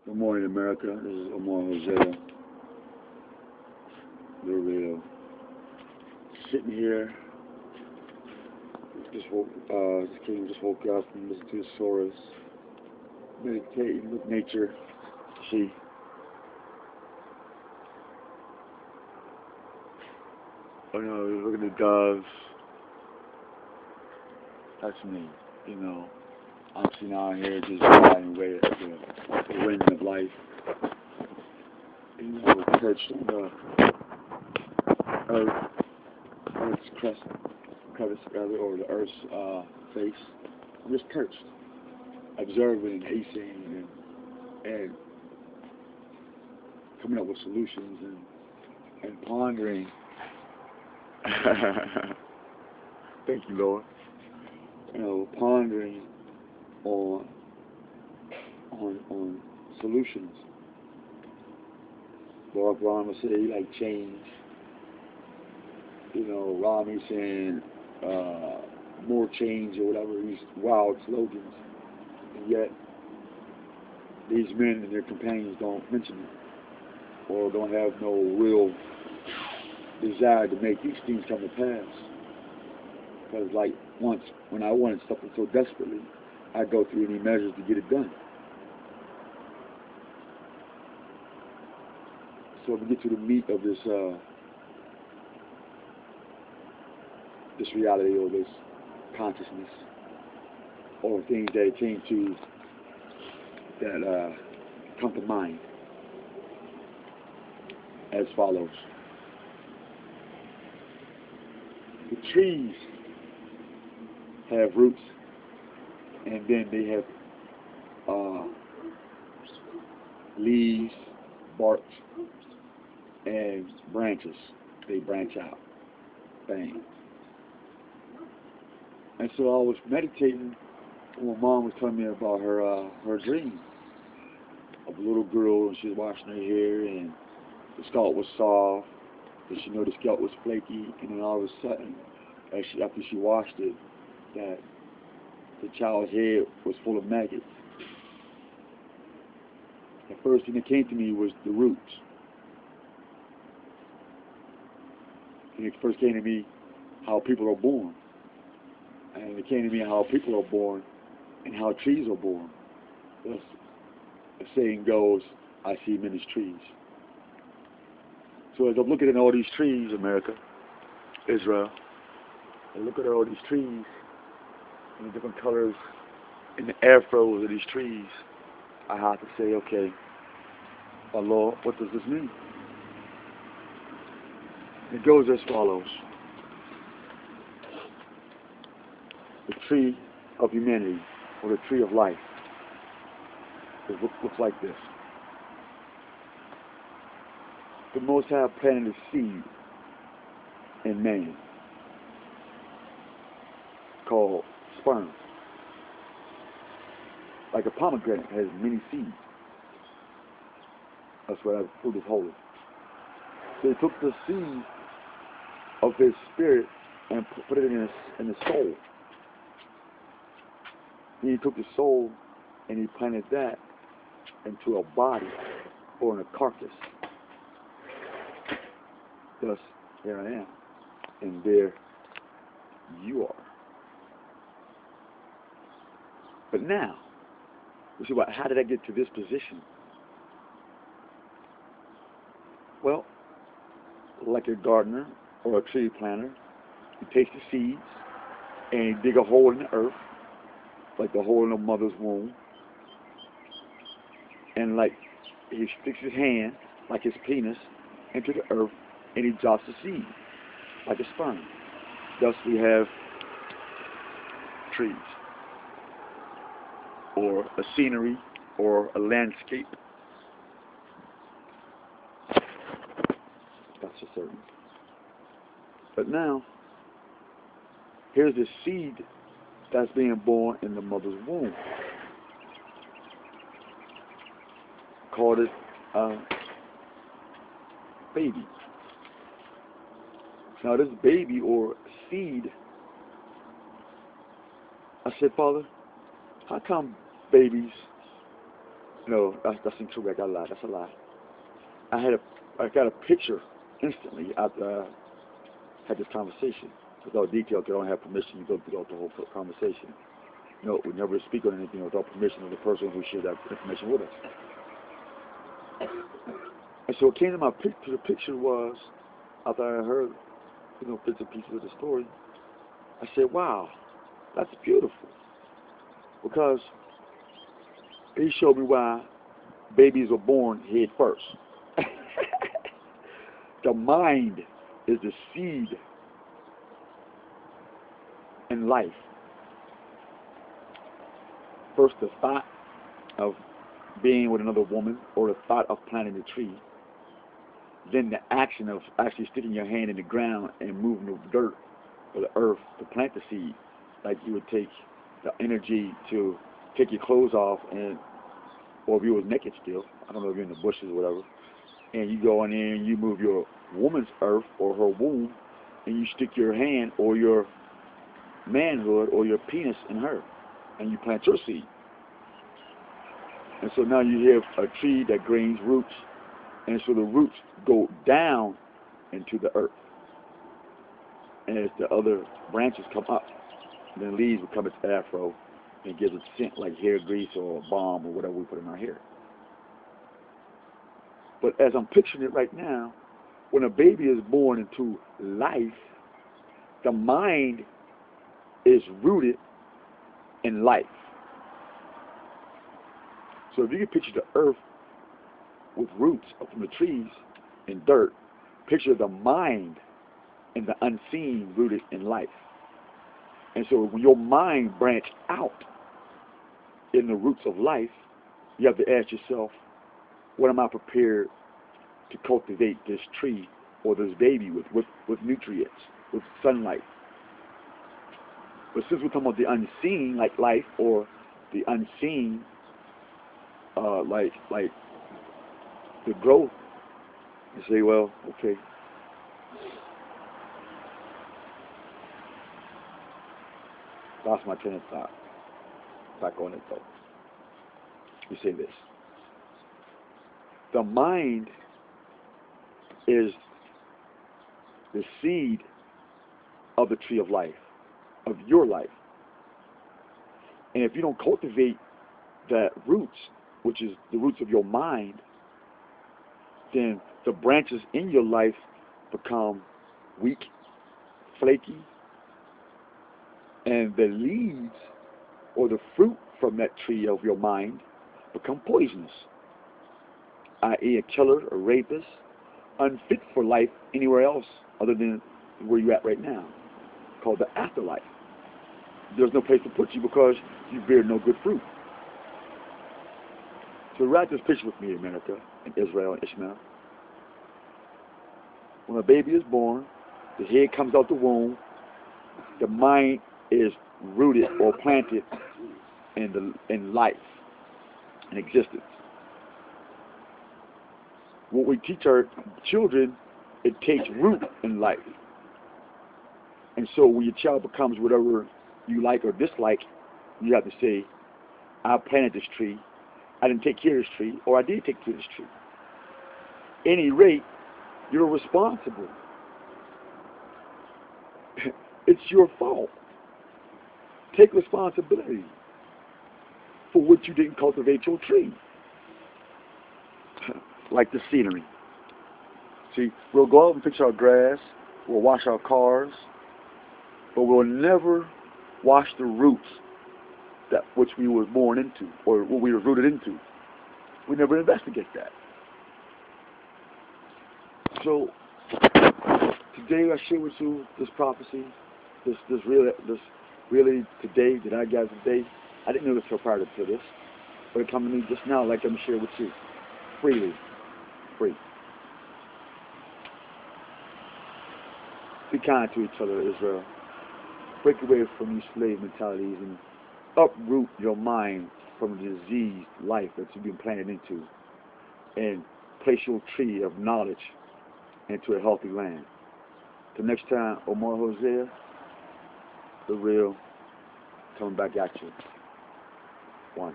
Good morning, America. This is Omar Hosea, the real. Sitting here, just woke up and listened to the source, meditating with nature. See, looking at the doves. That's me. I'm sitting out here just riding away at the wind of life. Perched on the Earth's crevice rather, or the Earth's face. I'm just perched, observing and pacing and coming up with solutions and pondering. Thank you, Lord. Pondering on solutions. Barack Obama said he like change. Romney saying more change or whatever, these wild slogans. And yet, these men and their companions don't mention it, or don't have no real desire to make these things come to pass. Because like once, when I wanted something so desperately, I'd go through any measures to get it done. So to get to the meat of this reality, or this consciousness, or things that it came to that come to mind as follows. The trees have roots, and then they have leaves, bark, and branches. They branch out. Bang. And so I was meditating when Mom was telling me about her dream of a little girl, and she was washing her hair, and the scalp was soft, and she knew the scalp was flaky, and then all of a sudden, after she washed it, that the child's head was full of maggots. The first thing that came to me was the roots. And it first came to me how people are born. And it came to me how people are born and how trees are born. Thus, the saying goes, I see men as trees. So as I'm looking at all these trees, America, Israel, I look at all these trees and the different colors and the afros of these trees, I have to say, okay, Allah, what does this mean? It goes as follows. The tree of humanity, or the tree of life, looks like this. The Most High planted a seed in man called sperm. Like a pomegranate has many seeds. That's why that fruit is holy. So he took the seed of his spirit and put it in the soul. Then he took the soul and he planted that into a body, or in a carcass. Thus, here I am, and there you are. But now, you see, how did I get to this position? Well, like a gardener or a tree planter, he takes the seeds and he dig a hole in the earth, like the hole in a mother's womb, and like he sticks his hand, like his penis, into the earth, and he drops the seed, like a sperm. Thus we have trees, or a scenery, or a landscape. That's for certain. But now, here's the seed that's being born in the mother's womb. Called it a baby. Now this baby or seed, I said, Father, how come babies No, that's incorrect. I lied. That's a lie. I got a picture instantly after I had this conversation. Without detail, because I don't have permission to go through the whole conversation. No, we never speak on anything without permission of the person who shared that information with us. And so it came to my picture. The picture was, after I heard, bits and pieces of the story, I said, wow, that's beautiful. Because he showed me why babies are born head first. The mind is the seed in life. First, the thought of being with another woman, or the thought of planting a tree. Then the action of actually sticking your hand in the ground and moving the dirt or the earth to plant the seed. Like you would take the energy to take your clothes off, or if you was naked still, I don't know if you're in the bushes or whatever, and you go in there and you move your woman's earth or her womb, and you stick your hand or your manhood or your penis in her, and you plant your seed. And so now you have a tree that gains roots, and so the roots go down into the earth. And as the other branches come up, then leaves become its afro and gives it scent like hair grease or balm or whatever we put in our hair. But as I'm picturing it right now, when a baby is born into life, the mind is rooted in life. So if you can picture the earth with roots from the trees and dirt, picture the mind and the unseen rooted in life. And so when your mind branches out in the roots of life, you have to ask yourself, what am I prepared to cultivate this tree or this baby with nutrients, with sunlight? But since we're talking about the unseen, like life, or the unseen, like the growth, you say, well, okay. Lost my train of thought. Back on it though. You say this. The mind is the seed of the tree of life, of your life. And if you don't cultivate that roots, which is the roots of your mind, then the branches in your life become weak, flaky, and the leaves or the fruit from that tree of your mind become poisonous, i.e. a killer, a rapist, unfit for life anywhere else other than where you're at right now, called the afterlife. There's no place to put you because you bear no good fruit. So write this picture with me, America, and Israel and Ishmael. When a baby is born, the head comes out the womb, the mind is rooted or planted in life, in existence. What we teach our children, it takes root in life. And so when your child becomes whatever you like or dislike, you have to say, I planted this tree, I didn't take care of this tree, or I did take care of this tree. At any rate, you're responsible. It's your fault. Take responsibility for what you didn't cultivate your tree. Like the scenery. See, we'll go out and fix our grass, we'll wash our cars, but we'll never wash the roots that which we were born into, or what we were rooted into. We never investigate that. So today I share with you this prophecy, this really today that I got today. I didn't know this prior to this, but it came to me just now, like I'm sharing with you, freely, free. Be kind to each other, Israel. Break away from these slave mentalities and uproot your mind from the diseased life that you've been planted into, and place your tree of knowledge into a healthy land. Till next time, Omar Hosea, the real, coming back at you. One.